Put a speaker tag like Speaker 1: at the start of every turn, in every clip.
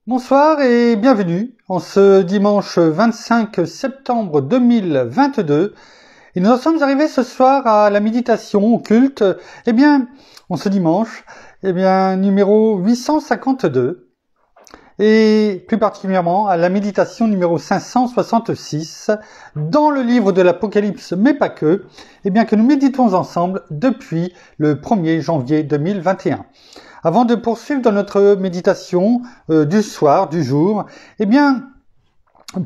Speaker 1: Bonsoir et bienvenue en ce dimanche 25 septembre 2022. Et nous en sommes arrivés ce soir à la méditation au culte, en ce dimanche, numéro 852. Et plus particulièrement à la méditation numéro 566 dans le livre de l'Apocalypse, mais pas que, que nous méditons ensemble depuis le 1er janvier 2021. Avant de poursuivre dans notre méditation du soir, du jour,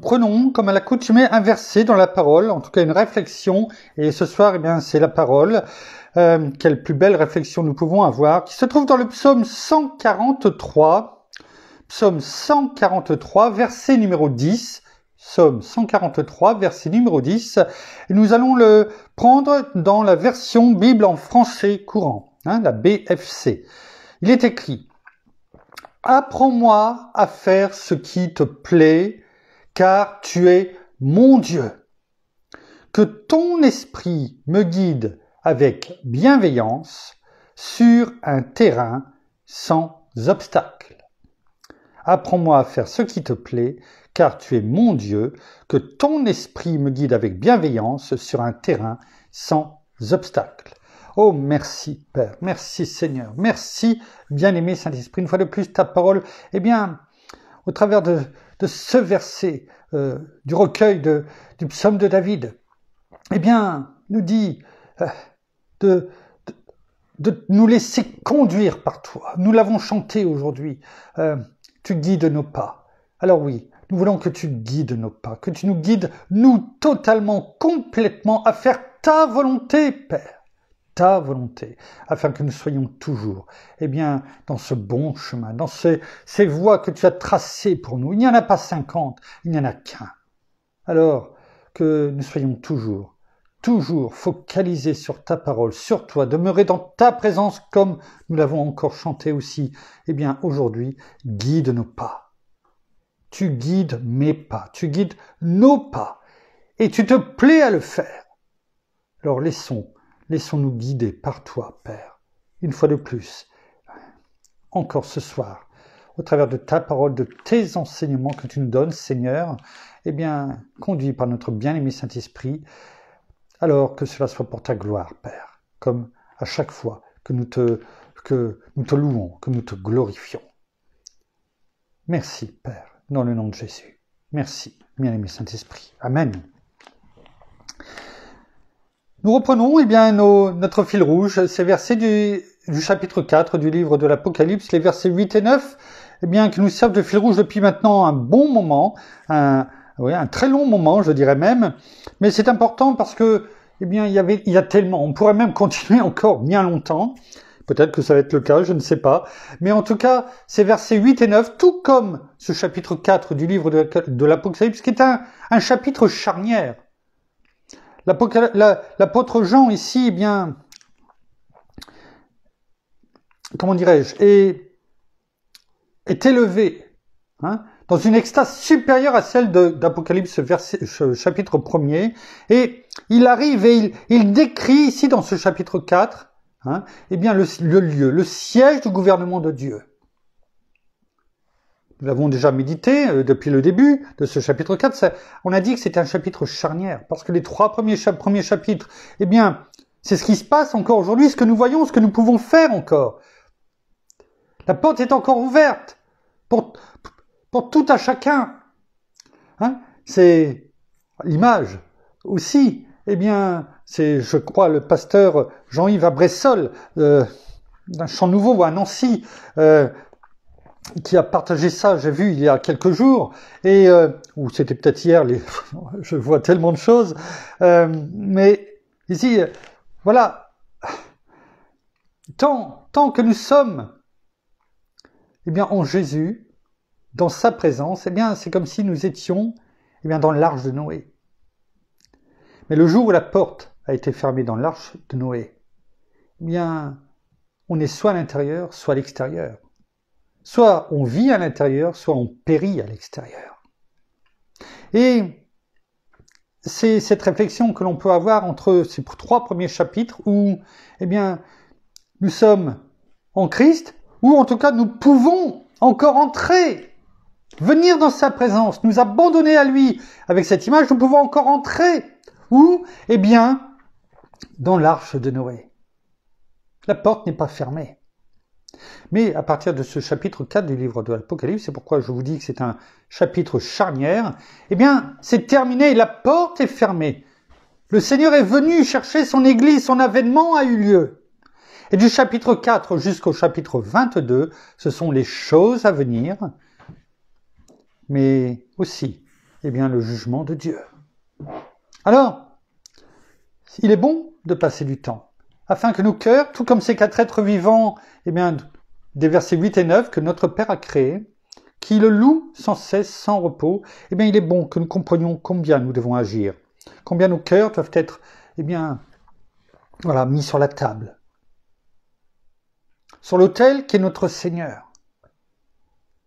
Speaker 1: prenons comme à l'accoutumée un verset dans la parole, en tout cas une réflexion, et ce soir, c'est la parole. Quelle plus belle réflexion nous pouvons avoir, qui se trouve dans le psaume 143, psaume 143, verset numéro 10, psaume 143, verset numéro 10, et nous allons le prendre dans la version Bible en français courant, la BFC. Il est écrit « Apprends-moi à faire ce qui te plaît, car tu es mon Dieu. Que ton esprit me guide avec bienveillance sur un terrain sans obstacle. Apprends-moi à faire ce qui te plaît, car tu es mon Dieu. Que ton esprit me guide avec bienveillance sur un terrain sans obstacle. » Oh, merci Père, merci Seigneur, merci bien-aimé Saint-Esprit. Une fois de plus, ta parole, au travers de ce verset du recueil du psaume de David, nous dit de nous laisser conduire par toi. Nous l'avons chanté aujourd'hui, tu guides nos pas. Alors oui, nous voulons que tu guides nos pas, que tu nous guides, nous, totalement, complètement, à faire ta volonté, Père. Ta volonté, afin que nous soyons toujours, dans ce bon chemin, dans ces voies que tu as tracées pour nous. Il n'y en a pas 50, il n'y en a qu'un. Alors, que nous soyons toujours focalisés sur ta parole, sur toi, demeurer dans ta présence comme nous l'avons encore chanté aussi. Aujourd'hui, guide nos pas. Tu guides mes pas, tu guides nos pas, et tu te plais à le faire. Alors laissons-nous guider par toi, Père, une fois de plus, encore ce soir, au travers de ta parole, de tes enseignements que tu nous donnes, Seigneur, conduis par notre bien-aimé Saint-Esprit, alors que cela soit pour ta gloire, Père, comme à chaque fois que nous te louons, que nous te glorifions. Merci, Père, dans le nom de Jésus. Merci, bien-aimé Saint-Esprit. Amen. Nous reprenons notre fil rouge, ces versets du chapitre 4 du livre de l'Apocalypse, les versets 8 et 9, qui nous servent de fil rouge depuis maintenant un bon moment, un très long moment, je dirais même. Mais c'est important parce que il y a tellement, on pourrait même continuer encore bien longtemps. Peut-être que ça va être le cas, je ne sais pas. Mais en tout cas, ces versets 8 et 9, tout comme ce chapitre 4 du livre de l'Apocalypse, qui est un chapitre charnière. L'apôtre Jean ici, est élevé dans une extase supérieure à celle d'Apocalypse chapitre 1er, et il arrive et il décrit ici dans ce chapitre 4 le lieu, le siège du gouvernement de Dieu. Nous l'avons déjà médité depuis le début de ce chapitre 4. On a dit que c'était un chapitre charnière, parce que les 3 premiers chapitres, c'est ce qui se passe encore aujourd'hui, ce que nous voyons, ce que nous pouvons faire encore. La porte est encore ouverte pour tout à chacun. C'est l'image aussi. C'est, je crois, le pasteur Jean-Yves Abressol, d'un Chant Nouveau à Nancy, qui a partagé ça, j'ai vu il y a quelques jours, ou c'était peut-être hier, je vois tellement de choses, mais ici, voilà, tant que nous sommes, en Jésus, dans sa présence, c'est comme si nous étions, dans l'arche de Noé. Mais le jour où la porte a été fermée dans l'arche de Noé, on est soit à l'intérieur, soit à l'extérieur. Soit on vit à l'intérieur, soit on périt à l'extérieur. Et c'est cette réflexion que l'on peut avoir entre ces 3 premiers chapitres où, nous sommes en Christ, ou en tout cas nous pouvons encore entrer venir dans sa présence, nous abandonner à lui. Avec cette image, nous pouvons encore entrer. Où? Eh bien, dans l'arche de Noé. La porte n'est pas fermée. Mais à partir de ce chapitre 4 du livre de l'Apocalypse, c'est pourquoi je vous dis que c'est un chapitre charnière, eh bien, c'est terminé, la porte est fermée. Le Seigneur est venu chercher son Église, son avènement a eu lieu. Et du chapitre 4 jusqu'au chapitre 22, ce sont les choses à venir, mais aussi, eh bien, le jugement de Dieu. Alors, il est bon de passer du temps, afin que nos cœurs, tout comme ces quatre êtres vivants, eh bien, des versets 8 et 9 que notre Père a créés, qui le louent sans cesse, sans repos, eh bien, il est bon que nous comprenions combien nous devons agir, combien nos cœurs doivent être, eh bien, voilà, mis sur la table, sur l'autel qui est notre Seigneur.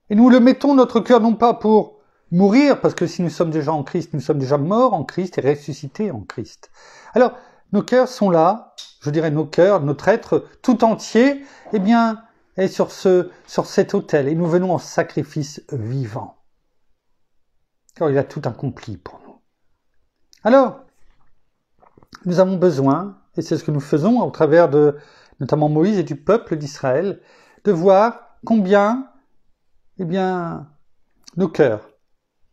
Speaker 1: Et nous le mettons notre cœur non pas pour mourir, parce que si nous sommes déjà en Christ, nous sommes déjà morts en Christ et ressuscités en Christ. Alors, nos cœurs sont là, je dirais nos cœurs, notre être tout entier, eh bien, est sur cet autel, et nous venons en sacrifice vivant. Car il a tout accompli pour nous. Alors, nous avons besoin, et c'est ce que nous faisons au travers de notamment Moïse et du peuple d'Israël, de voir combien, eh bien, nos cœurs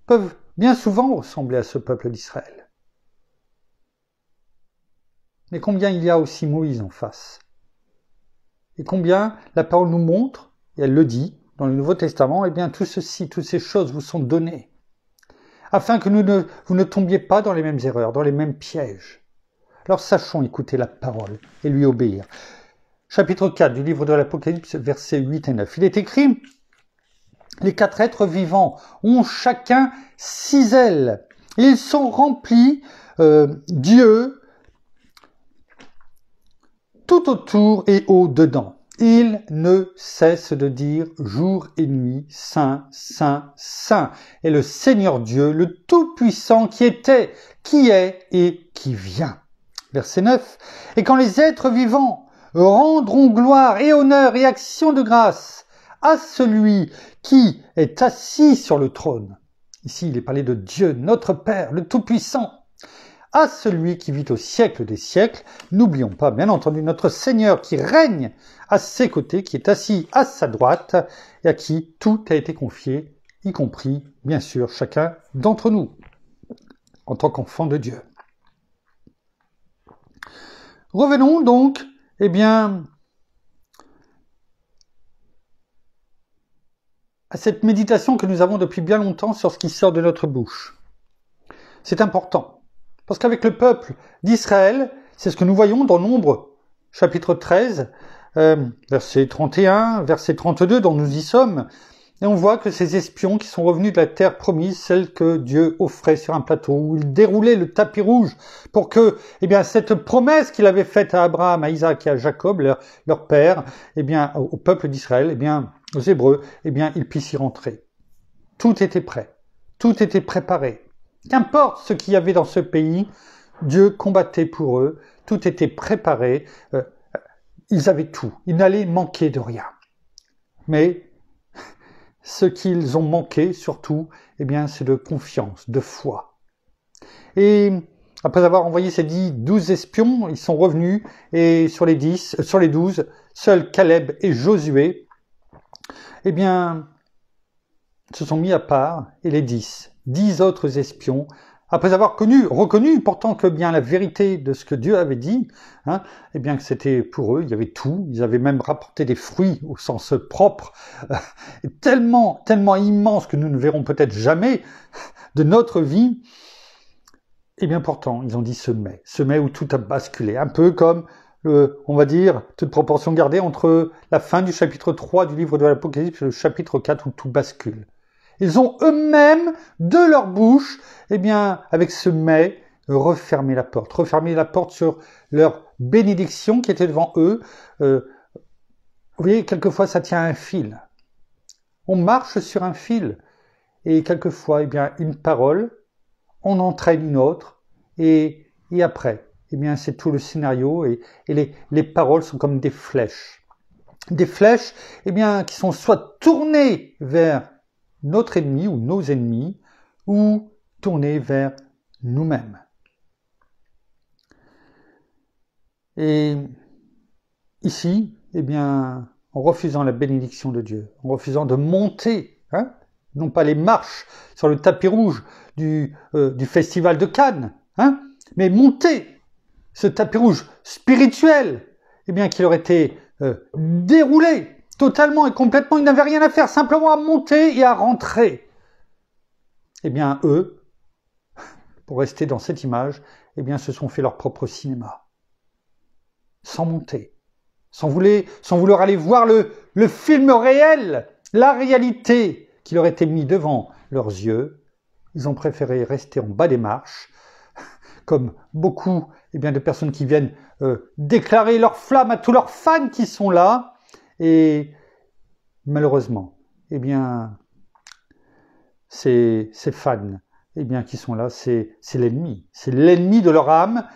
Speaker 1: peuvent bien souvent ressembler à ce peuple d'Israël. Mais combien il y a aussi Moïse en face. Et combien la parole nous montre, et elle le dit dans le Nouveau Testament, eh bien tout ceci, toutes ces choses vous sont données, afin que vous ne tombiez pas dans les mêmes erreurs, dans les mêmes pièges. Alors sachons écouter la parole et lui obéir. Chapitre 4 du livre de l'Apocalypse, versets 8 et 9. Il est écrit, les quatre êtres vivants ont chacun 6 ailes. Ils sont remplis d'yeux tout autour et au-dedans. Ils ne cessent de dire jour et nuit, Saint, Saint, Saint, est le Seigneur Dieu, le Tout-Puissant qui était, qui est et qui vient. Verset 9. Et quand les êtres vivants rendront gloire et honneur et action de grâce à celui qui est assis sur le trône. Ici, il est parlé de Dieu, notre Père, le Tout-Puissant. À celui qui vit au siècle des siècles, n'oublions pas, bien entendu, notre Seigneur qui règne à ses côtés, qui est assis à sa droite, et à qui tout a été confié, y compris, bien sûr, chacun d'entre nous, en tant qu'enfants de Dieu. Revenons donc, eh bien, à cette méditation que nous avons depuis bien longtemps sur ce qui sort de notre bouche. C'est important. Parce qu'avec le peuple d'Israël, c'est ce que nous voyons dans Nombre, chapitre 13, verset 31, verset 32, dont nous y sommes, et on voit que ces espions qui sont revenus de la terre promise, celle que Dieu offrait sur un plateau, où il déroulait le tapis rouge pour que, eh bien, cette promesse qu'il avait faite à Abraham, à Isaac et à Jacob, leur père, eh bien, au peuple d'Israël, eh bien, aux Hébreux, eh bien, ils puissent y rentrer. Tout était prêt, tout était préparé. Qu'importe ce qu'il y avait dans ce pays, Dieu combattait pour eux, tout était préparé, ils avaient tout, ils n'allaient manquer de rien. Mais ce qu'ils ont manqué surtout, eh bien, c'est de confiance, de foi. Et après avoir envoyé ces 12 espions, ils sont revenus et sur les 12, seuls Caleb et Josué, eh bien, se sont mis à part et les 10 autres espions, après avoir reconnu pourtant que bien la vérité de ce que Dieu avait dit, eh bien que c'était pour eux, il y avait tout, ils avaient même rapporté des fruits au sens propre, tellement immense que nous ne verrons peut-être jamais de notre vie, et bien pourtant ils ont dit ce mai où tout a basculé, un peu comme on va dire, toute proportion gardée entre la fin du chapitre 3 du livre de l'Apocalypse et le chapitre 4 où tout bascule. Ils ont eux-mêmes, de leur bouche, eh bien, avec ce mais, refermé la porte sur leur bénédiction qui était devant eux. Vous voyez, quelquefois, ça tient à un fil. On marche sur un fil. Et quelquefois, eh bien, une parole, on entraîne une autre. Et après, eh bien, c'est tout le scénario. Et les paroles sont comme des flèches. Des flèches, eh bien, qui sont soit tournées vers notre ennemi ou nos ennemis, ou tourner vers nous-mêmes. Et ici, eh bien, en refusant la bénédiction de Dieu, en refusant de monter, non pas les marches sur le tapis rouge du festival de Cannes, mais monter ce tapis rouge spirituel, eh bien, qu'il aurait été déroulé totalement et complètement, ils n'avaient rien à faire, simplement à monter et à rentrer. Eh bien, eux, pour rester dans cette image, eh bien, se sont fait leur propre cinéma, sans monter, sans vouloir aller voir le film réel, la réalité qui leur était mis devant leurs yeux. Ils ont préféré rester en bas des marches, comme beaucoup de personnes qui viennent déclarer leur flamme à tous leurs fans qui sont là. Et malheureusement, ces fans qui sont là, c'est l'ennemi. C'est l'ennemi de leur âme,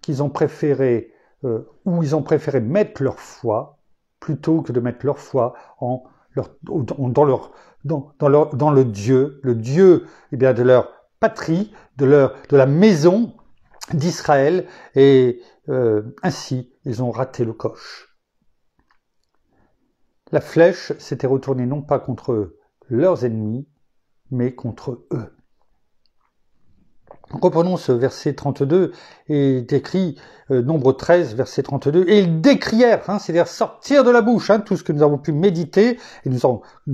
Speaker 1: qu'ils ont préféré, ou ils ont préféré mettre leur foi, plutôt que de mettre leur foi dans le Dieu, de leur patrie, de la maison d'Israël, et ainsi, ils ont raté le coche. La flèche s'était retournée non pas contre leurs ennemis, mais contre eux. Reprenons ce verset 32 et décrit Nombre 13, verset 32. Et ils décrièrent, c'est-à-dire sortir de la bouche, tout ce que nous avons pu méditer, et nous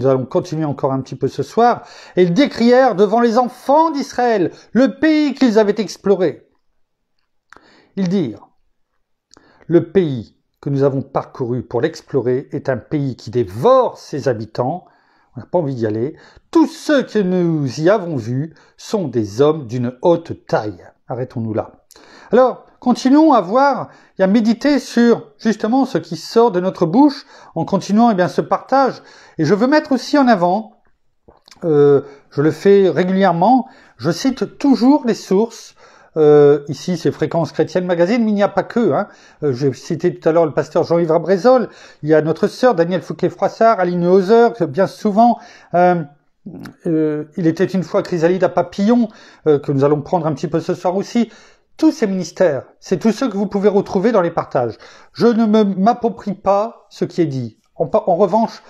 Speaker 1: allons continuer encore un petit peu ce soir. Et ils décrièrent devant les enfants d'Israël le pays qu'ils avaient exploré. Ils dirent, le pays que nous avons parcouru pour l'explorer est un pays qui dévore ses habitants. On n'a pas envie d'y aller. Tous ceux que nous y avons vus sont des hommes d'une haute taille. Arrêtons-nous là. Alors, continuons à méditer sur justement ce qui sort de notre bouche en continuant ce partage. Et je veux mettre aussi en avant, je le fais régulièrement, je cite toujours les sources. Ici, c'est Fréquence Chrétienne Magazine, mais il n'y a pas que. J'ai cité tout à l'heure le pasteur Jean-Yves Rabrézol. Il y a notre sœur Danielle Fouquet-Froissart, Aline Hauser, que bien souvent, il était une fois Chrysalide à Papillon, que nous allons prendre un petit peu ce soir aussi. Tous ces ministères, c'est tous ceux que vous pouvez retrouver dans les partages. Je ne m'approprie pas ce qui est dit. En revanche,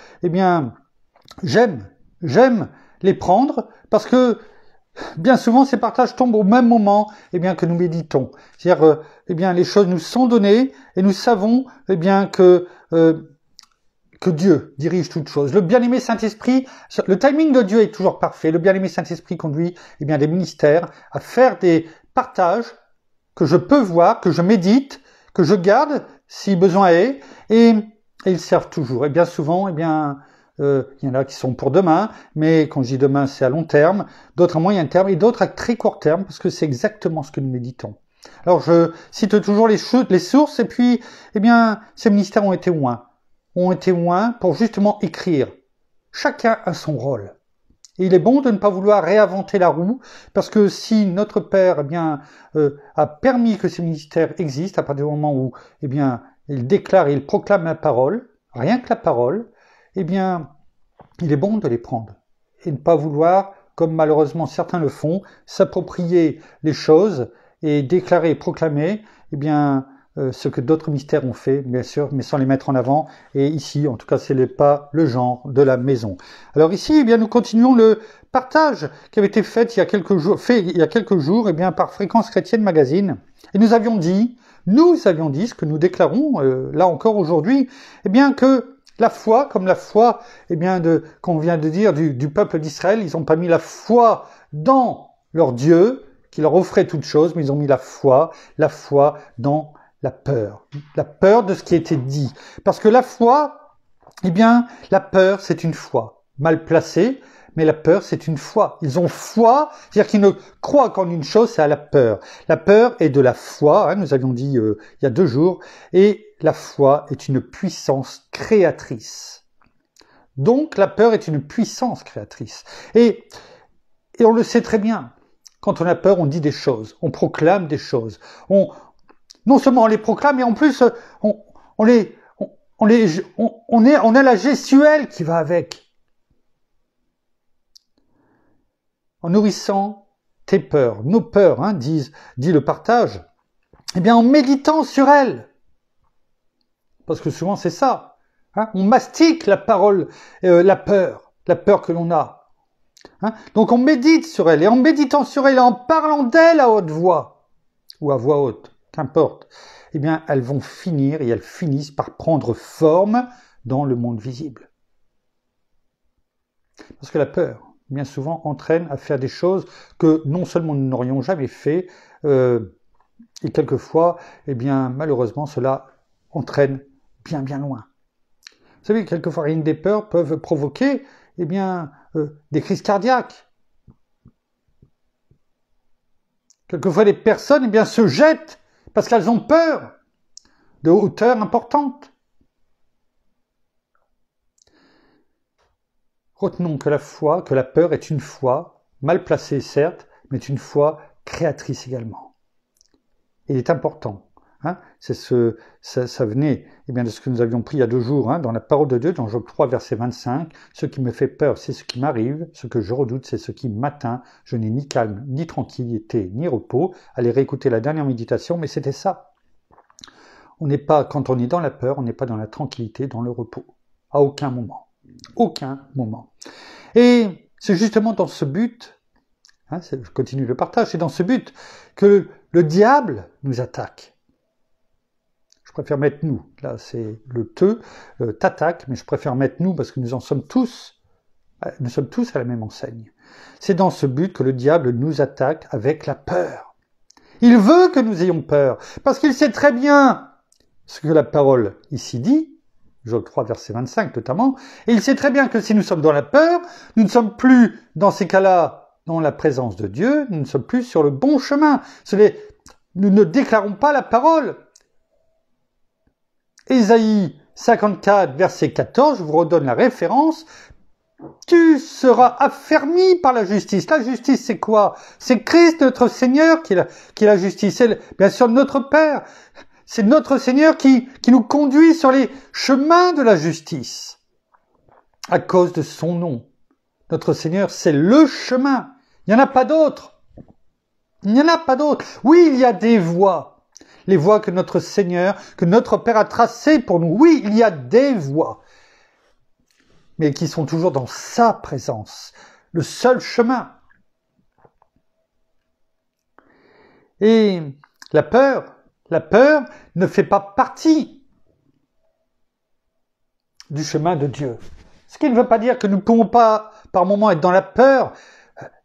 Speaker 1: j'aime les prendre parce que bien souvent, ces partages tombent au même moment, que nous méditons. C'est-à-dire, les choses nous sont données et nous savons, que Dieu dirige toutes choses. Le bien-aimé Saint-Esprit, le timing de Dieu est toujours parfait. Le bien-aimé Saint-Esprit conduit, des ministères à faire des partages que je peux voir, que je médite, que je garde, si besoin est, et ils servent toujours. Et bien souvent, il y en a qui sont pour demain, mais quand je dis demain, c'est à long terme, d'autres à moyen terme et d'autres à très court terme, parce que c'est exactement ce que nous méditons. Alors, je cite toujours les sources, et puis, ces ministères ont été loin pour justement écrire. Chacun a son rôle. Et il est bon de ne pas vouloir réinventer la roue, parce que si notre Père, a permis que ces ministères existent, à partir du moment où, il déclare et il proclame la parole, rien que la parole, il est bon de les prendre et ne pas vouloir, comme malheureusement certains le font, s'approprier les choses et déclarer et proclamer ce que d'autres mystères ont fait, bien sûr, mais sans les mettre en avant. Et ici, en tout cas, ce n'est pas le genre de la maison. Alors ici, nous continuons le partage qui avait été fait il y a quelques jours, par Fréquence Chrétienne Magazine. Et nous avions dit ce que nous déclarons là encore aujourd'hui, que la foi, comme la foi, qu'on vient de dire du peuple d'Israël, ils n'ont pas mis la foi dans leur Dieu, qui leur offrait toute chose, mais ils ont mis la foi dans la peur de ce qui était dit. Parce que la foi, la peur, c'est une foi mal placée, mais la peur, c'est une foi. Ils ont foi, c'est-à-dire qu'ils ne croient qu'en une chose, c'est à la peur. La peur est de la foi, nous avions dit il y a 2 jours, et la foi est une puissance créatrice. Donc, la peur est une puissance créatrice. Et on le sait très bien. Quand on a peur, on dit des choses, on proclame des choses. Non seulement on les proclame, mais en plus, on a la gestuelle qui va avec. en nourrissant tes peurs, nos peurs, hein, dit le partage, eh bien en méditant sur elles. Parce que souvent c'est ça, hein, on mastique la parole, la peur que l'on a. Hein. Donc on médite sur elle, et en méditant sur elle, en parlant d'elle à haute voix, ou à voix haute, qu'importe, eh bien elles vont finir, et elles finissent par prendre forme dans le monde visible. Parce que la peur, bien souvent, entraîne à faire des choses que non seulement nous n'aurions jamais fait, et quelquefois, eh bien, malheureusement, cela entraîne bien, bien loin. Vous savez, quelquefois, rien des peurs peuvent provoquer, eh bien, des crises cardiaques. Quelquefois, les personnes, eh bien, se jettent parce qu'elles ont peur de hauteurs importantes. Retenons que la foi, que la peur est une foi, mal placée certes, mais une foi créatrice également. Et il est important. Hein, ça venait eh bien, de ce que nous avions pris il y a 2 jours, hein, dans la parole de Dieu, dans Job 3, verset 25. Ce qui me fait peur, c'est ce qui m'arrive. Ce que je redoute, c'est ce qui m'atteint. Je n'ai ni calme, ni tranquillité, ni repos. Allez réécouter la dernière méditation, mais c'était ça. On n'est pas, quand on est dans la peur, on n'est pas dans la tranquillité, dans le repos. À aucun moment. Aucun moment. Et c'est justement dans ce but, hein, je continue le partage, c'est dans ce but que le diable nous attaque. Je préfère mettre nous, là c'est le t'attaque, mais je préfère mettre nous parce que nous sommes tous à la même enseigne. C'est dans ce but que le diable nous attaque avec la peur. Il veut que nous ayons peur, parce qu'il sait très bien ce que la parole ici dit, Job 3, verset 25 notamment, et il sait très bien que si nous sommes dans la peur, nous ne sommes plus, dans ces cas-là, dans la présence de Dieu, nous ne sommes plus sur le bon chemin. Nous ne déclarons pas la parole. Ésaïe 54, verset 14, je vous redonne la référence, tu seras affermi par la justice. La justice, c'est quoi? C'est Christ, notre Seigneur, qui est la justice. C'est bien sûr notre Père. C'est notre Seigneur qui nous conduit sur les chemins de la justice. À cause de son nom. Notre Seigneur, c'est le chemin. Il n'y en a pas d'autre. Il n'y en a pas d'autre. Oui, il y a des voies. Les voies que notre Seigneur, que notre Père a tracées pour nous. Oui, il y a des voies. Mais qui sont toujours dans sa présence. Le seul chemin. Et la peur ne fait pas partie du chemin de Dieu. Ce qui ne veut pas dire que nous ne pouvons pas, par moments, être dans la peur,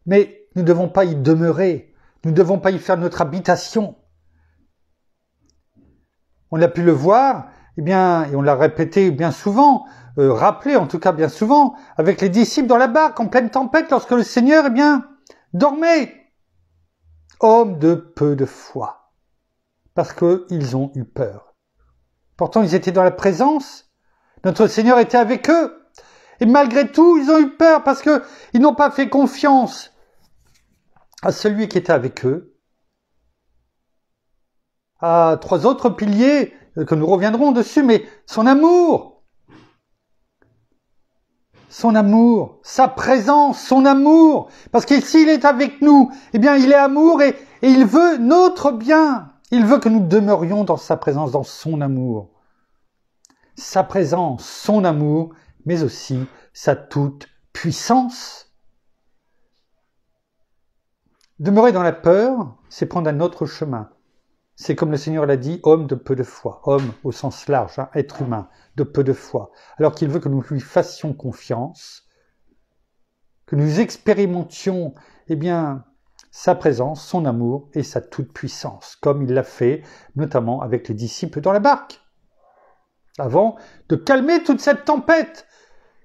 Speaker 1: mais nous ne devons pas y demeurer. Nous ne devons pas y faire notre habitation. On a pu le voir, eh bien, et on l'a répété bien souvent, rappelé en tout cas bien souvent, avec les disciples dans la barque, en pleine tempête, lorsque le Seigneur, eh bien, dormait. Homme de peu de foi. Parce qu'ils ont eu peur. Pourtant, ils étaient dans la présence. Notre Seigneur était avec eux. Et malgré tout, ils ont eu peur parce qu'ils n'ont pas fait confiance à celui qui était avec eux. À 3 autres piliers que nous reviendrons dessus, mais son amour. Son amour, sa présence, son amour. Parce que s'il est avec nous, eh bien, il est amour et il veut notre bien. Il veut que nous demeurions dans sa présence, dans son amour. Sa présence, son amour, mais aussi sa toute puissance. Demeurer dans la peur, c'est prendre un autre chemin. C'est comme le Seigneur l'a dit, homme de peu de foi. Homme au sens large, hein, être humain, de peu de foi. Alors qu'il veut que nous lui fassions confiance, que nous expérimentions, eh bien, sa présence, son amour et sa toute-puissance, comme il l'a fait notamment avec les disciples dans la barque, avant de calmer toute cette tempête.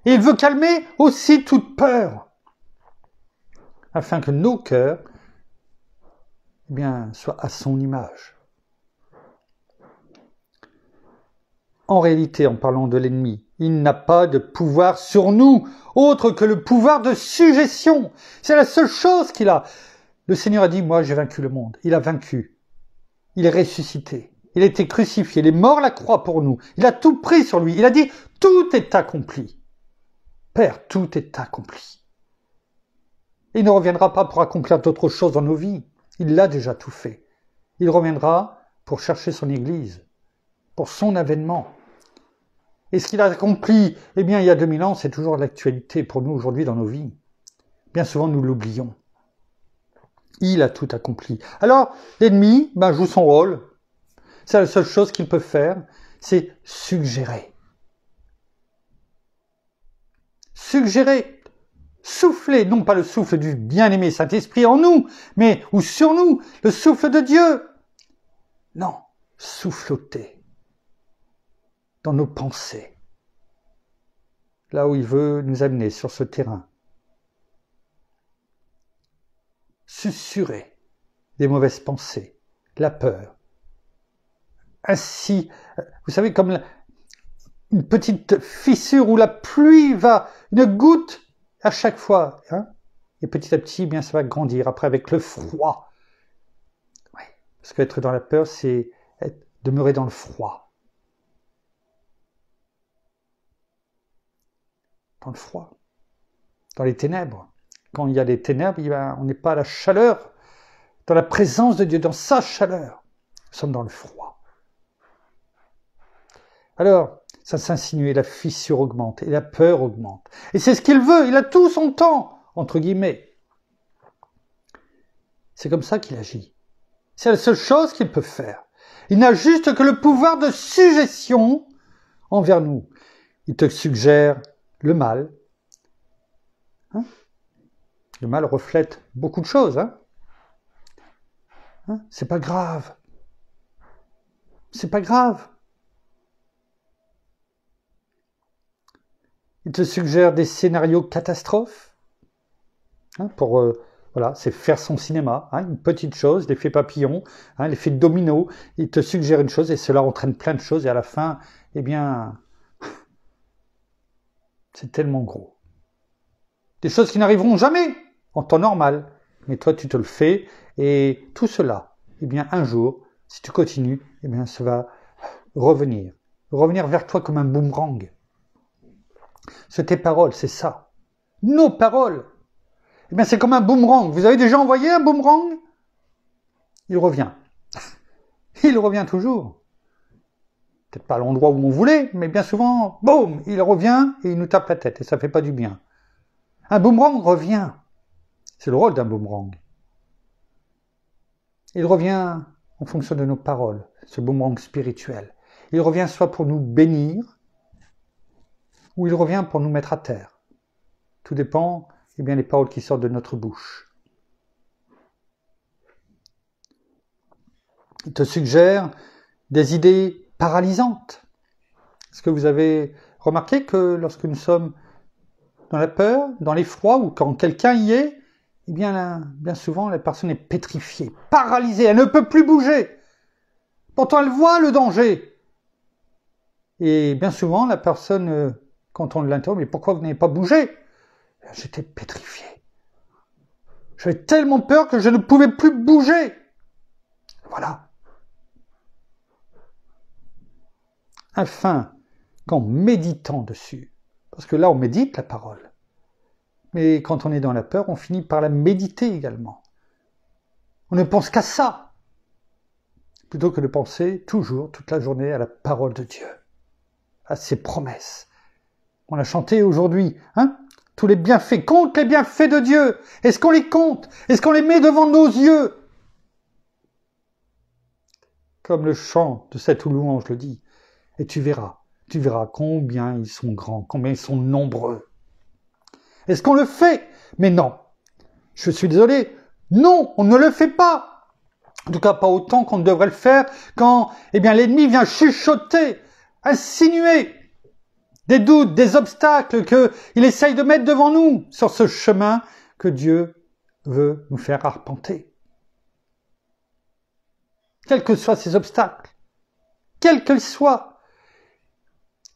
Speaker 1: Et il veut calmer aussi toute peur, afin que nos cœurs eh bien, soient à son image. En réalité, en parlant de l'ennemi, il n'a pas de pouvoir sur nous, autre que le pouvoir de sujétion. C'est la seule chose qu'il a. Le Seigneur a dit, moi j'ai vaincu le monde. Il a vaincu. Il est ressuscité. Il a été crucifié. Il est mort à la croix pour nous. Il a tout pris sur lui. Il a dit, tout est accompli. Père, tout est accompli. Et il ne reviendra pas pour accomplir d'autres choses dans nos vies. Il l'a déjà tout fait. Il reviendra pour chercher son Église, pour son avènement. Et ce qu'il a accompli, eh bien, il y a 2000 ans, c'est toujours l'actualité pour nous aujourd'hui dans nos vies. Bien souvent, nous l'oublions. Il a tout accompli. Alors, l'ennemi joue son rôle. C'est la seule chose qu'il peut faire, c'est suggérer. Suggérer, souffler, non pas le souffle du bien-aimé Saint-Esprit en nous, mais ou sur nous, le souffle de Dieu. Non, souffloter dans nos pensées, là où il veut nous amener sur ce terrain. Susurrer des mauvaises pensées, la peur. Ainsi, vous savez, comme une petite fissure où la pluie va, une goutte à chaque fois, hein, et petit à petit, bien, ça va grandir. Après, avec le froid. Oui, parce qu'être dans la peur, c'est demeurer dans le froid. Dans le froid. Dans les ténèbres. Quand il y a des ténèbres, on n'est pas à la chaleur, dans la présence de Dieu, dans sa chaleur. Nous sommes dans le froid. Alors, ça s'insinue, la fissure augmente, et la peur augmente. Et c'est ce qu'il veut, il a tout son temps, entre guillemets. C'est comme ça qu'il agit. C'est la seule chose qu'il peut faire. Il n'a juste que le pouvoir de suggestion envers nous. Il te suggère le mal. Hein? Le mal reflète beaucoup de choses. Hein? C'est pas grave. C'est pas grave. Il te suggère des scénarios catastrophes. Hein, voilà, c'est faire son cinéma. Hein, une petite chose, l'effet papillon, hein, l'effet domino. Il te suggère une chose et cela entraîne plein de choses. Et à la fin, eh bien, c'est tellement gros. Des choses qui n'arriveront jamais en temps normal. Mais toi, tu te le fais. Et tout cela, eh bien, un jour, si tu continues, eh bien, ça va revenir. Revenir vers toi comme un boomerang. C'est tes paroles, c'est ça. Nos paroles. Eh bien, c'est comme un boomerang. Vous avez déjà envoyé un boomerang? Il revient. Il revient toujours. Peut-être pas à l'endroit où on voulait, mais bien souvent, boum, il revient et il nous tape la tête et ça fait pas du bien. Un boomerang revient. C'est le rôle d'un boomerang. Il revient en fonction de nos paroles, ce boomerang spirituel. Il revient soit pour nous bénir, ou il revient pour nous mettre à terre. Tout dépend, eh bien, des paroles qui sortent de notre bouche. Il te suggère des idées paralysantes. Est-ce que vous avez remarqué que lorsque nous sommes dans la peur, dans l'effroi, ou quand quelqu'un y est, eh bien souvent, la personne est pétrifiée, paralysée, elle ne peut plus bouger. Pourtant, elle voit le danger. Et bien souvent, la personne, quand on l'interroge, mais pourquoi vous n'avez pas bougé? J'étais pétrifié. J'avais tellement peur que je ne pouvais plus bouger. Voilà. Enfin, qu'en méditant dessus, parce que là, on médite la parole. Mais quand on est dans la peur, on finit par la méditer également. On ne pense qu'à ça, plutôt que de penser toujours, toute la journée, à la parole de Dieu, à ses promesses. On a chanté aujourd'hui, hein, tous les bienfaits. Compte les bienfaits de Dieu. Est-ce qu'on les compte? Est-ce qu'on les met devant nos yeux? Comme le chant de cette louange le dit. Et tu verras combien ils sont grands, combien ils sont nombreux. Est-ce qu'on le fait? Mais non. Je suis désolé. Non, on ne le fait pas. En tout cas, pas autant qu'on devrait le faire quand, eh bien, l'ennemi vient chuchoter, insinuer des doutes, des obstacles qu'il essaye de mettre devant nous sur ce chemin que Dieu veut nous faire arpenter. Quels que soient ces obstacles, quels qu'ils soient,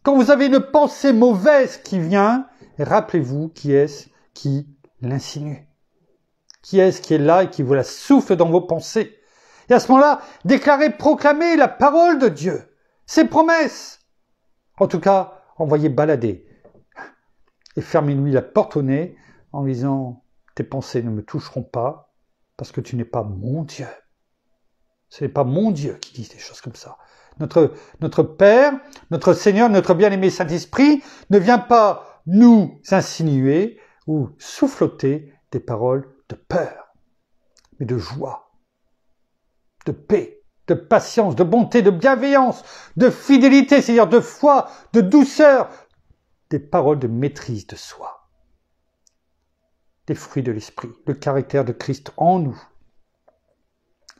Speaker 1: quand vous avez une pensée mauvaise qui vient, rappelez-vous qui est-ce qui l'insinue. Qui est-ce qui est là et qui vous la souffle dans vos pensées. Et à ce moment-là, déclarez, proclamez la parole de Dieu, ses promesses. En tout cas, envoyez balader et fermez-lui la porte au nez en disant « tes pensées ne me toucheront pas, parce que tu n'es pas mon Dieu. Ce n'est pas mon Dieu qui dit des choses comme ça. Notre Père, notre Seigneur, notre bien-aimé Saint-Esprit ne vient pas nous insinuer ou souffloter des paroles de peur, mais de joie, de paix, de patience, de bonté, de bienveillance, de fidélité, c'est-à-dire de foi, de douceur, des paroles de maîtrise de soi, des fruits de l'Esprit, le caractère de Christ en nous.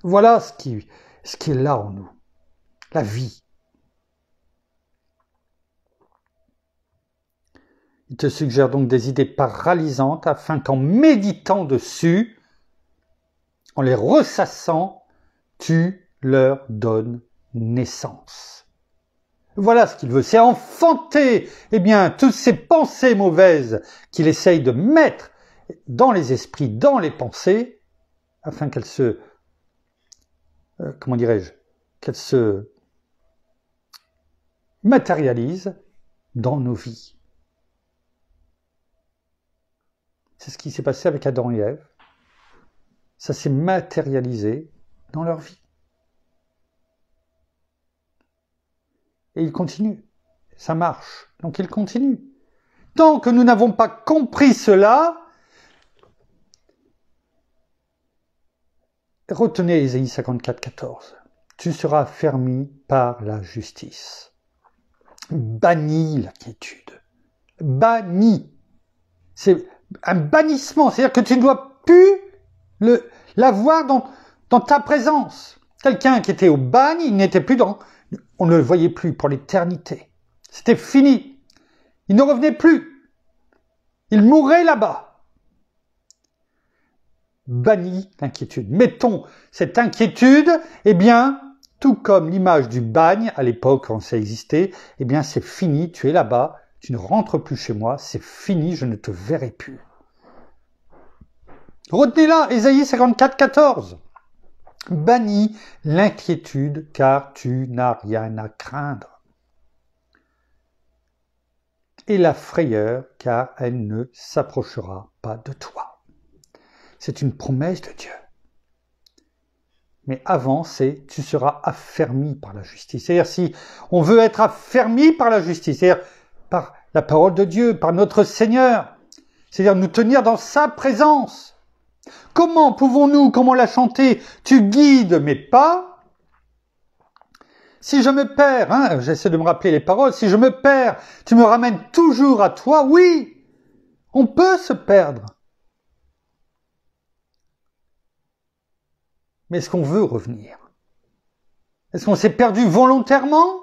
Speaker 1: Voilà ce qui est là en nous, la vie. Il te suggère donc des idées paralysantes afin qu'en méditant dessus, en les ressassant, tu leur donnes naissance. Voilà ce qu'il veut, c'est enfanter toutes ces pensées mauvaises qu'il essaye de mettre dans les esprits, dans les pensées, afin qu'elles se qu'elle se matérialise dans nos vies. C'est ce qui s'est passé avec Adam et Ève. Ça s'est matérialisé dans leur vie. Et il continue. Ça marche. Donc il continue. Tant que nous n'avons pas compris cela, retenez Ésaïe 54, 14. Tu seras affermi par la justice. Bannis l'inquiétude. Bannis. C'est un bannissement. C'est-à-dire que tu ne dois plus l'avoir dans ta présence. Quelqu'un qui était au bagne, il n'était plus on ne le voyait plus pour l'éternité. C'était fini. Il ne revenait plus. Il mourrait là-bas. Bannis l'inquiétude. Mettons cette inquiétude, tout comme l'image du bagne, à l'époque quand ça existait, c'est fini, tu es là-bas, tu ne rentres plus chez moi, c'est fini, je ne te verrai plus. Retenez-la, Ésaïe 54, 14. Bannis l'inquiétude, car tu n'as rien à craindre. Et la frayeur, car elle ne s'approchera pas de toi. C'est une promesse de Dieu. Mais avant, tu seras affermi par la justice. C'est-à-dire, si on veut être affermi par la justice, c'est-à-dire par la parole de Dieu, par notre Seigneur, c'est-à-dire nous tenir dans sa présence. Comment pouvons-nous, comment la chanter? Tu guides mes pas. Si je me perds, j'essaie de me rappeler les paroles, si je me perds, tu me ramènes toujours à toi. Oui, on peut se perdre. Mais est-ce qu'on veut revenir? Est-ce qu'on s'est perdu volontairement?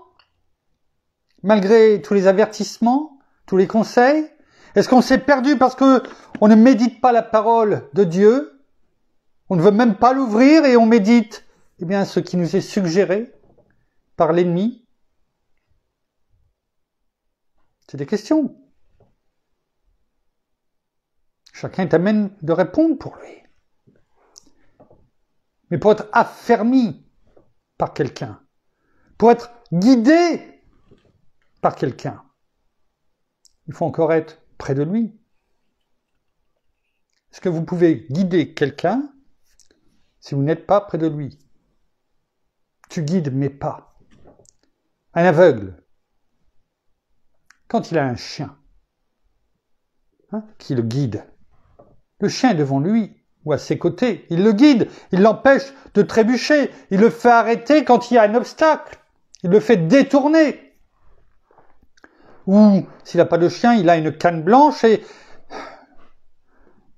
Speaker 1: Malgré tous les avertissements, tous les conseils? Est-ce qu'on s'est perdu parce que on ne médite pas la parole de Dieu? On ne veut même pas l'ouvrir et on médite ce qui nous est suggéré par l'ennemi? C'est des questions. Chacun est amène de répondre pour lui. Mais pour être affermi par quelqu'un, pour être guidé par quelqu'un, il faut encore être près de lui. Est-ce que vous pouvez guider quelqu'un si vous n'êtes pas près de lui? Tu guides mes pas. Un aveugle, quand il a un chien qui le guide, le chien est devant lui ou à ses côtés, il le guide, il l'empêche de trébucher, il le fait arrêter quand il y a un obstacle, il le fait détourner. Ou s'il n'a pas de chien, il a une canne blanche et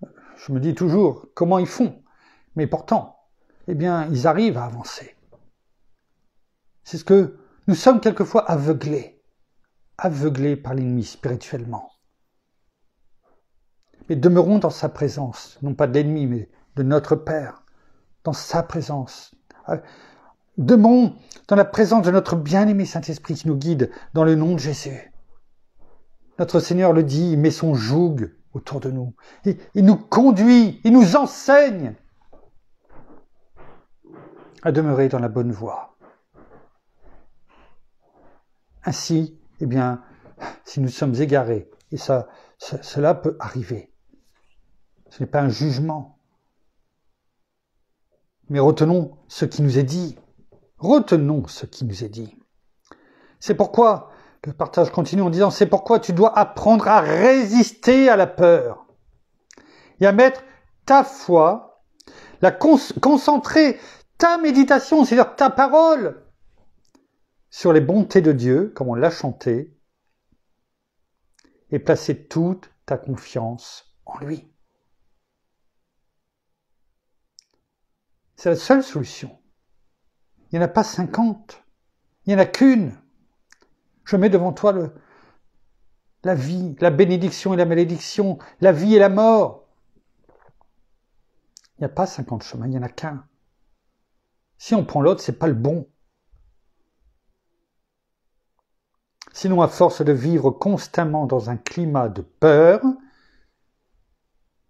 Speaker 1: je me dis toujours comment ils font. Mais pourtant, ils arrivent à avancer. C'est ce que nous sommes quelquefois aveuglés par l'ennemi spirituellement. Mais demeurons dans sa présence, non pas de l'ennemi, mais de notre Père, dans sa présence. Demeurons dans la présence de notre bien-aimé Saint-Esprit qui nous guide dans le nom de Jésus. Notre Seigneur le dit, il met son joug autour de nous. Il nous conduit, il nous enseigne à demeurer dans la bonne voie. Ainsi, si nous sommes égarés, et cela peut arriver, Ce n'est pas un jugement. Mais retenons ce qui nous est dit. Retenons ce qui nous est dit. C'est pourquoi le partage continue en disant, c'est pourquoi tu dois apprendre à résister à la peur et à mettre ta foi, concentrer ta méditation, c'est-à-dire ta parole, sur les bontés de Dieu, comme on l'a chanté, et placer toute ta confiance en lui. C'est la seule solution. Il n'y en a pas 50. Il n'y en a qu'une. Je mets devant toi la vie, la bénédiction et la malédiction, la vie et la mort. Il n'y a pas 50 chemins, il n'y en a qu'un. Si on prend l'autre, c'est pas le bon. Sinon, à force de vivre constamment dans un climat de peur,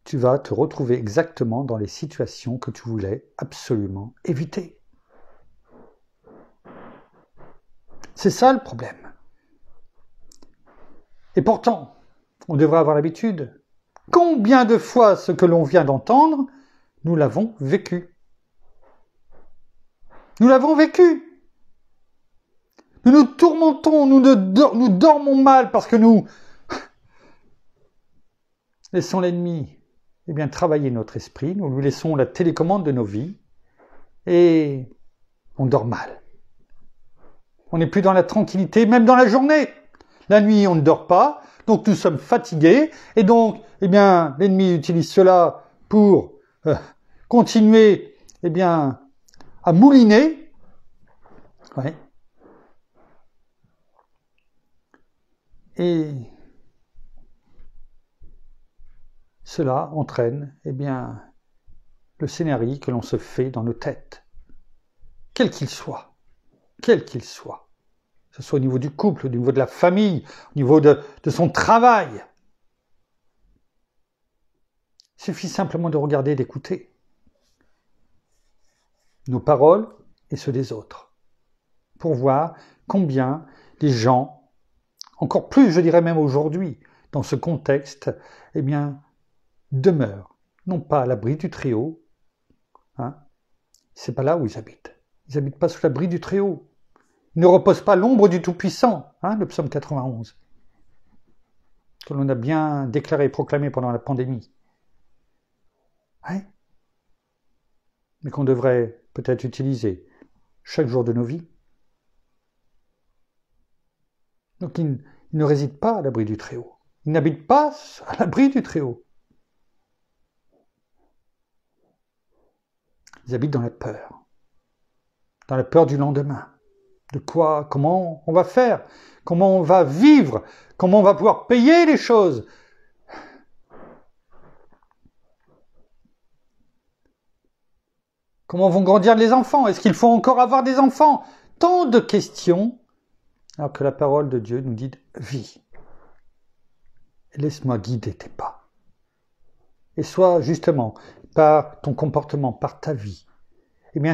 Speaker 1: tu vas te retrouver exactement dans les situations que tu voulais absolument éviter. C'est ça le problème. Et pourtant, on devrait avoir l'habitude. Combien de fois ce que l'on vient d'entendre, nous l'avons vécu. Nous l'avons vécu. Nous nous tourmentons, nous dormons mal parce que nous laissons l'ennemi travailler notre esprit, nous lui laissons la télécommande de nos vies et on dort mal. On n'est plus dans la tranquillité, même dans la journée. La nuit, on ne dort pas, donc nous sommes fatigués et donc, l'ennemi utilise cela pour continuer, à mouliner. Ouais. Et cela entraîne, le scénario que l'on se fait dans nos têtes. Quel qu'il soit. Que ce soit au niveau du couple, au niveau de la famille, au niveau de son travail. Il suffit simplement de regarder et d'écouter nos paroles et ceux des autres, pour voir combien les gens, encore plus, je dirais même aujourd'hui, dans ce contexte, demeurent, non pas à l'abri du Très-Haut, c'est pas là où ils habitent. Ils n'habitent pas sous l'abri du Très-Haut. Ils ne reposent pas l'ombre du Tout-Puissant, le psaume 91, que l'on a bien déclaré et proclamé pendant la pandémie. Mais qu'on devrait peut-être utiliser chaque jour de nos vies. Donc ils ne résident pas à l'abri du Très-Haut. Ils n'habitent pas à l'abri du Très-Haut. Ils habitent dans la peur du lendemain. De quoi, comment on va faire, comment on va vivre, comment on va pouvoir payer les choses. Comment vont grandir les enfants? Est-ce qu'il faut encore avoir des enfants? Tant de questions, alors que la parole de Dieu nous dit « vis ». Laisse-moi guider tes pas. Et sois justement, par ton comportement, par ta vie,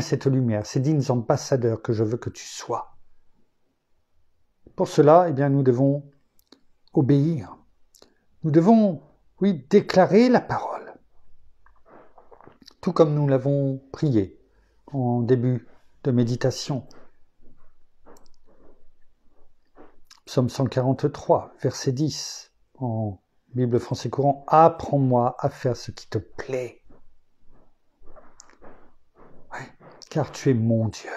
Speaker 1: cette lumière, ces dignes ambassadeurs que je veux que tu sois. Pour cela, nous devons obéir. Nous devons, déclarer la parole. Tout comme nous l'avons prié en début de méditation. Psaume 143, verset 10, en Bible français courant. « Apprends-moi à faire ce qui te plaît. » Car tu es mon Dieu.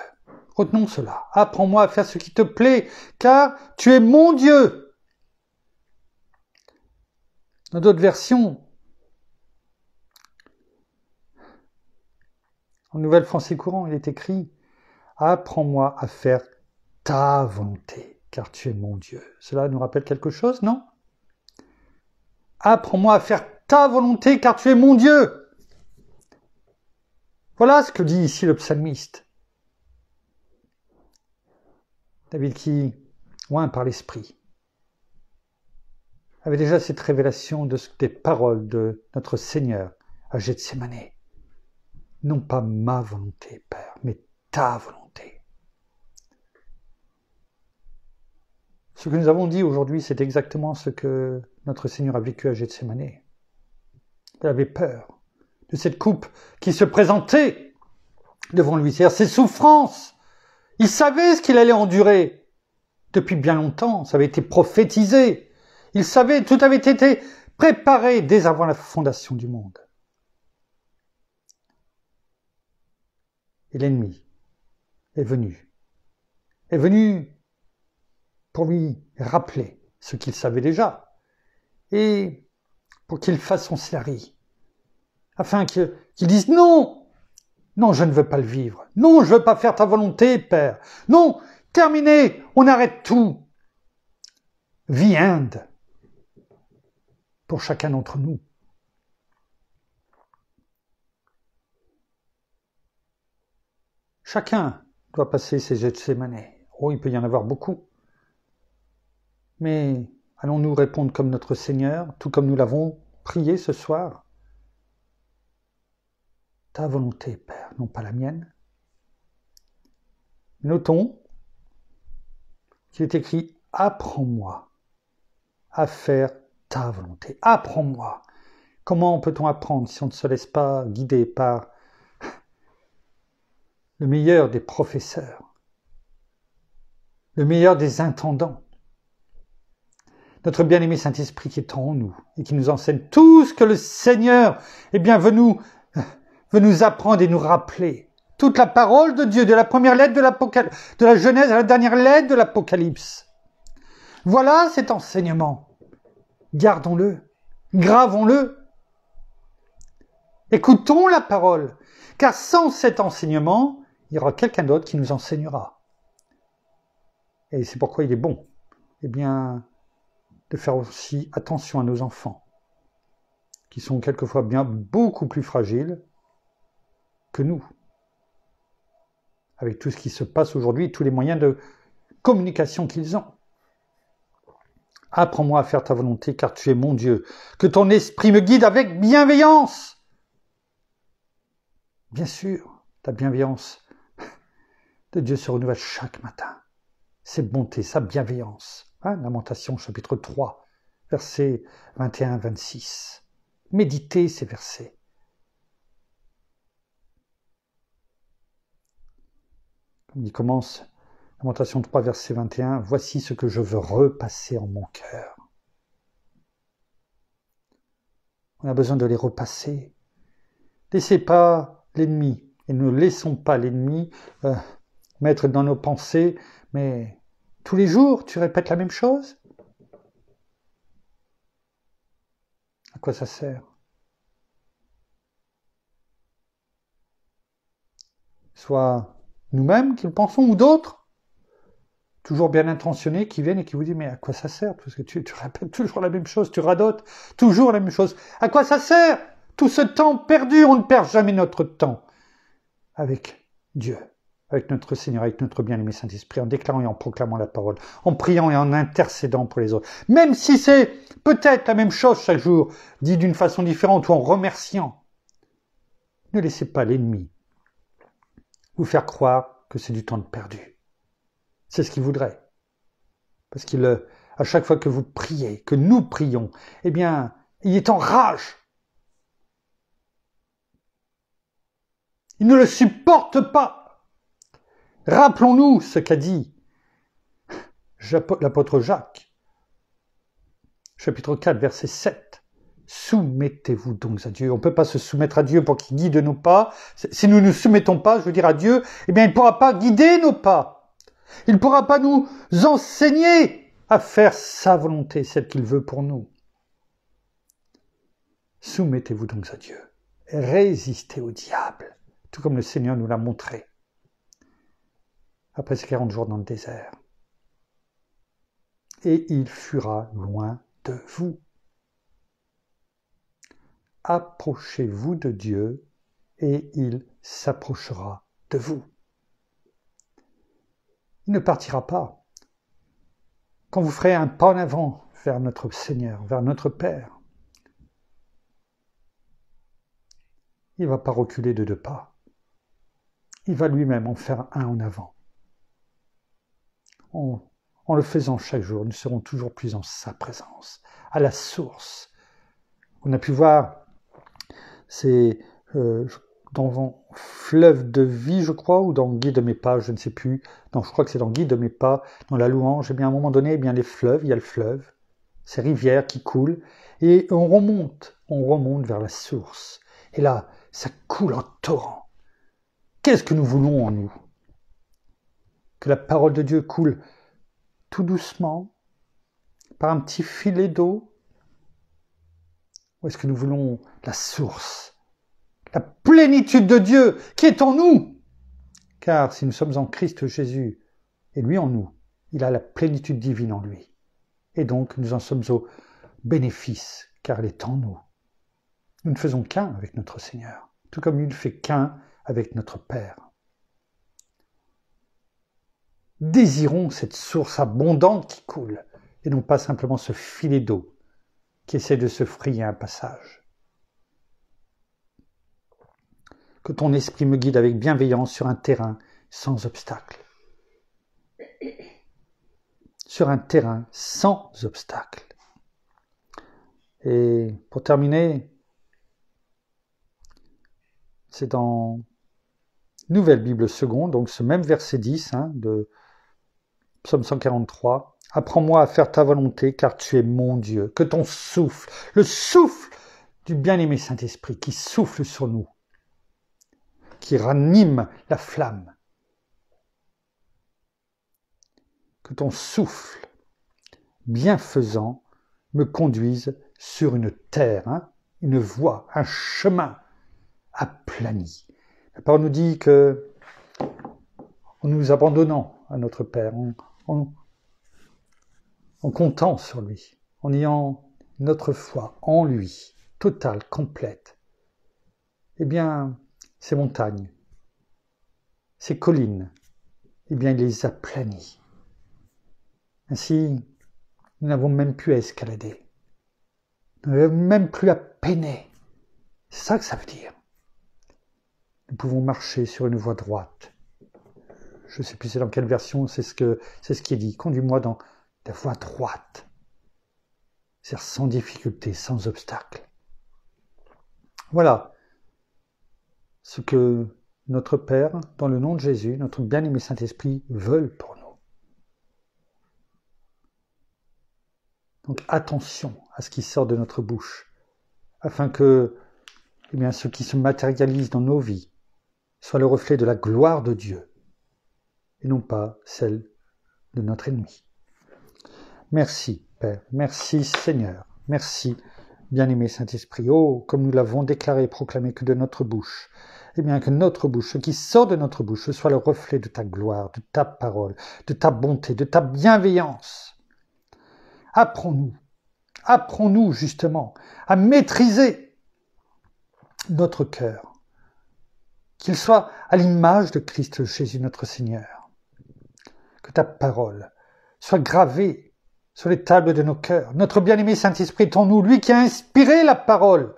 Speaker 1: Retenons cela. Apprends-moi à faire ce qui te plaît, car tu es mon Dieu. Dans d'autres versions, en Nouvelle Français courant, il est écrit « Apprends-moi à faire ta volonté, car tu es mon Dieu. » Cela nous rappelle quelque chose, non? Apprends-moi à faire ta volonté, car tu es mon Dieu. Voilà ce que dit ici le psalmiste. David qui, loin par l'esprit, avait déjà cette révélation des paroles de notre Seigneur à Gethsémanée. Non pas ma volonté, Père, mais ta volonté. Ce que nous avons dit aujourd'hui, c'est exactement ce que notre Seigneur a vécu à Gethsémanée. Il avait peur de cette coupe qui se présentait devant lui, c'est-à-dire ses souffrances. Il savait ce qu'il allait endurer depuis bien longtemps, ça avait été prophétisé. Il savait, tout avait été préparé dès avant la fondation du monde. Et l'ennemi est venu pour lui rappeler ce qu'il savait déjà, et pour qu'il fasse son slari, afin qu'il dise non, non, je ne veux pas le vivre, non, je ne veux pas faire ta volonté, Père, non, terminé, on arrête tout. Vie Inde pour chacun d'entre nous. Chacun doit passer ses Gethsémane. Oh, il peut y en avoir beaucoup. Mais allons-nous répondre comme notre Seigneur, tout comme nous l'avons prié ce soir? Ta volonté, Père, non pas la mienne. Notons qu'il est écrit « Apprends-moi à faire ta volonté. Apprends-moi. » Comment peut-on apprendre si on ne se laisse pas guider par le meilleur des professeurs, le meilleur des intendants, notre bien-aimé Saint-Esprit qui est en nous et qui nous enseigne tout ce que le Seigneur veut nous apprendre et nous rappeler. Toute la parole de Dieu, de la première lettre de la Genèse à la dernière lettre de l'Apocalypse. Voilà cet enseignement. Gardons-le, gravons-le. Écoutons la parole, car sans cet enseignement, il y aura quelqu'un d'autre qui nous enseignera. Et c'est pourquoi il est bon, de faire aussi attention à nos enfants, qui sont quelquefois beaucoup plus fragiles que nous, avec tout ce qui se passe aujourd'hui, tous les moyens de communication qu'ils ont. Apprends-moi à faire ta volonté, car tu es mon Dieu. Que ton esprit me guide avec bienveillance. Bien sûr, ta bienveillance de Dieu se renouvelle chaque matin. Ses bontés, sa bienveillance. Lamentation chapitre 3, versets 21-26. Méditez ces versets. Comme il commence, Lamentation 3, verset 21, « Voici ce que je veux repasser en mon cœur. » On a besoin de les repasser. Laissez pas l'ennemi, et ne laissons pas l'ennemi mettre dans nos pensées, mais tous les jours, tu répètes la même chose? À quoi ça sert? Soit nous-mêmes qui le pensons, ou d'autres, toujours bien intentionnés, qui viennent et qui vous disent « Mais à quoi ça sert? Parce que tu répètes toujours la même chose, tu radotes toujours la même chose. À quoi ça sert? Tout ce temps perdu, on ne perd jamais notre temps avec Dieu, avec notre Seigneur, avec notre bien-aimé Saint-Esprit, en déclarant et en proclamant la parole, en priant et en intercédant pour les autres. Même si c'est peut-être la même chose chaque jour, dit d'une façon différente ou en remerciant. Ne laissez pas l'ennemi vous faire croire que c'est du temps de perdu. C'est ce qu'il voudrait. Parce à chaque fois que vous priez, que nous prions, il est en rage. Il ne le supporte pas. Rappelons-nous ce qu'a dit l'apôtre Jacques, chapitre 4, verset 7. Soumettez-vous donc à Dieu. On ne peut pas se soumettre à Dieu pour qu'il guide nos pas. Si nous ne nous soumettons pas, à Dieu, il ne pourra pas guider nos pas. Il ne pourra pas nous enseigner à faire sa volonté, celle qu'il veut pour nous. Soumettez-vous donc à Dieu. Résistez au diable, tout comme le Seigneur nous l'a montré après ces 40 jours dans le désert. Et il fuira loin de vous. Approchez-vous de Dieu et il s'approchera de vous. Il ne partira pas. Quand vous ferez un pas en avant vers notre Seigneur, vers notre Père, il ne va pas reculer de 2 pas. Il va lui-même en faire un en avant. En le faisant chaque jour, nous serons toujours plus en sa présence, à la source. On a pu voir C'est dans Fleuve de vie, je crois, ou dans Guide de mes pas, je ne sais plus. Non, je crois que c'est dans Guide de mes pas, dans la louange. Et bien à un moment donné, bien les fleuves, il y a le fleuve, ces rivières qui coulent, et on remonte vers la source. Et là, ça coule en torrent. Qu'est-ce que nous voulons en nous? Que la parole de Dieu coule tout doucement, par un petit filet d'eau? Ou est-ce que nous voulons la source, la plénitude de Dieu qui est en nous? Car si nous sommes en Christ Jésus, et lui en nous, il a la plénitude divine en lui. Et donc nous en sommes au bénéfice, car elle est en nous. Nous ne faisons qu'un avec notre Seigneur, tout comme il ne fait qu'un avec notre Père. Désirons cette source abondante qui coule, et non pas simplement ce filet d'eau qui essaie de se frayer un passage. Que ton esprit me guide avec bienveillance sur un terrain sans obstacle. Sur un terrain sans obstacle. Et pour terminer, c'est dans Nouvelle Bible seconde, donc ce même verset 10 de Psaume 143. Apprends-moi à faire ta volonté, car tu es mon Dieu. Que ton souffle, le souffle du bien-aimé Saint-Esprit qui souffle sur nous, qui ranime la flamme. Que ton souffle bienfaisant me conduise sur une terre, une voie, un chemin aplani. La parole nous dit que, en nous abandonnant à notre Père, en comptant sur lui, en ayant notre foi en lui, totale, complète, eh bien, ces montagnes, ces collines, eh bien, il les aplanit. Ainsi, nous n'avons même plus à escalader. Nous n'avons même plus à peiner. C'est ça que ça veut dire. Nous pouvons marcher sur une voie droite. Je ne sais plus c'est dans quelle version, c'est ce qui est dit. Conduis-moi dans la voie droite. C'est-à-dire sans difficulté, sans obstacle. Voilà ce que notre Père, dans le nom de Jésus, notre bien-aimé Saint-Esprit, veulent pour nous. Donc attention à ce qui sort de notre bouche, afin que ce qui se matérialise dans nos vies soit le reflet de la gloire de Dieu, et non pas celle de notre ennemi. Merci Père, merci Seigneur, merci bien-aimé Saint-Esprit. Oh, comme nous l'avons déclaré et proclamé que de notre bouche, que notre bouche, ce qui sort de notre bouche, ce soit le reflet de ta gloire, de ta parole, de ta bonté, de ta bienveillance. Apprends-nous justement à maîtriser notre cœur, qu'il soit à l'image de Christ Jésus notre Seigneur. Que ta parole soit gravée sur les tables de nos cœurs. Notre bien-aimé Saint-Esprit est en nous, lui qui a inspiré la parole,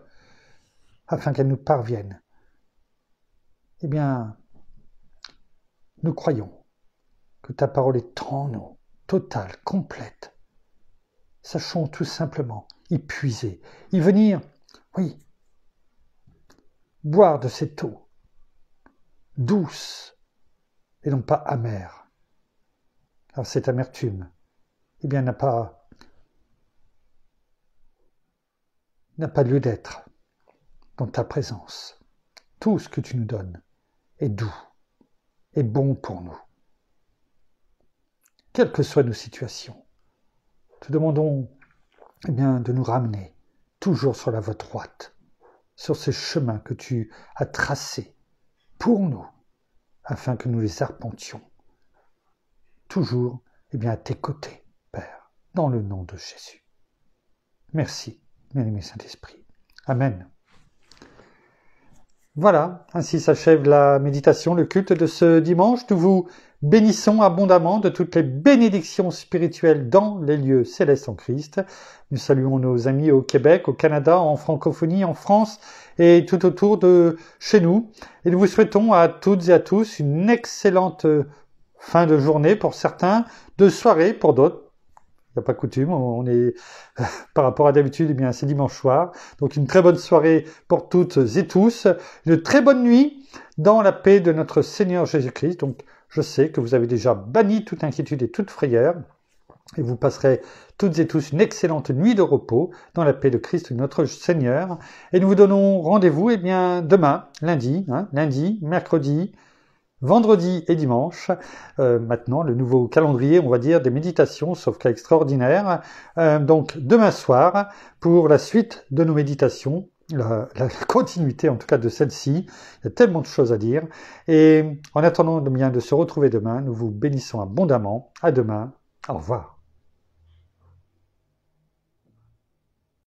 Speaker 1: afin qu'elle nous parvienne. Nous croyons que ta parole est en nous, totale, complète. Sachons tout simplement y puiser, y venir, boire de cette eau, douce et non pas amère. Car cette amertume, n'a pas lieu d'être dans ta présence. Tout ce que tu nous donnes est doux, est bon pour nous. Quelles que soient nos situations, te demandons de nous ramener toujours sur la voie droite, sur ce chemin que tu as tracé pour nous, afin que nous les arpentions. Toujours à tes côtés, Père, dans le nom de Jésus. Merci, bien-aimé Saint-Esprit. Amen. Voilà, ainsi s'achève la méditation, le culte de ce dimanche. Nous vous bénissons abondamment de toutes les bénédictions spirituelles dans les lieux célestes en Christ. Nous saluons nos amis au Québec, au Canada, en francophonie, en France et tout autour de chez nous. Et nous vous souhaitons à toutes et à tous une excellente fin de journée pour certains, de soirée pour d'autres, Il n'y a pas coutume, on est, par rapport à d'habitude, eh bien, c'est dimanche soir. Donc, une très bonne soirée pour toutes et tous. Une très bonne nuit dans la paix de notre Seigneur Jésus-Christ. Donc, je sais que vous avez déjà banni toute inquiétude et toute frayeur. Et vous passerez toutes et tous une excellente nuit de repos dans la paix de Christ notre Seigneur. Et nous vous donnons rendez-vous, eh bien, demain, lundi, lundi, mercredi, vendredi et dimanche. Maintenant, le nouveau calendrier, on va dire, des méditations, sauf cas extraordinaire. Donc, demain soir, pour la suite de nos méditations, la continuité en tout cas de celle-ci. Il y a tellement de choses à dire. Et en attendant bien de se retrouver demain, nous vous bénissons abondamment. À demain. Au revoir.